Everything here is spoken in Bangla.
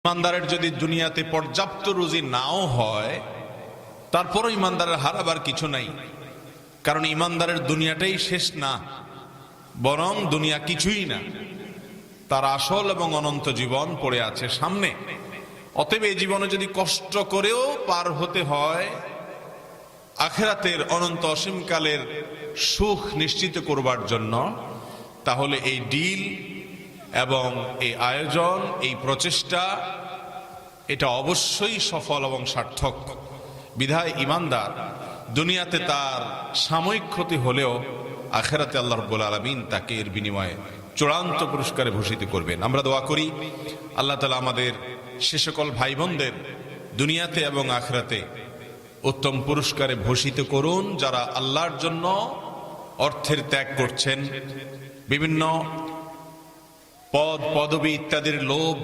ইমানদারের যদি দুনিয়াতে পর্যাপ্ত রুজি নাও হয়, তারপরও ইমানদারের হারাবার কিছু নাই। কারণ ইমানদারের দুনিয়াটাই শেষ না, বরং দুনিয়া কিছুই না, তার আসল এবং অনন্ত জীবন পড়ে আছে সামনে। অতএব এই জীবনে যদি কষ্ট করেও পার হতে হয় আখিরাতের অনন্ত অসীমকালের সুখ নিশ্চিত করবার জন্য, তাহলে এই ডিল এবং এই আয়োজন, এই প্রচেষ্টা, এটা অবশ্যই সফল এবং সার্থক। বিধায় ইমানদার দুনিয়াতে তার সাময়িক ক্ষতি হলেও আখিরাতে আল্লাহ রাব্বুল আলামিন তাকে এর বিনিময়ে চূড়ান্ত পুরস্কারে ভূষিত করবেন। আমরা দোয়া করি আল্লাহ তাআলা আমাদের সে সকল ভাই বোনদের দুনিয়াতে এবং আখিরাতে উত্তম পুরস্কারে ভূষিত করুন যারা আল্লাহর জন্য অর্থের ত্যাগ করছেন, বিভিন্ন পদ পদবি ইত্যাদির লোভ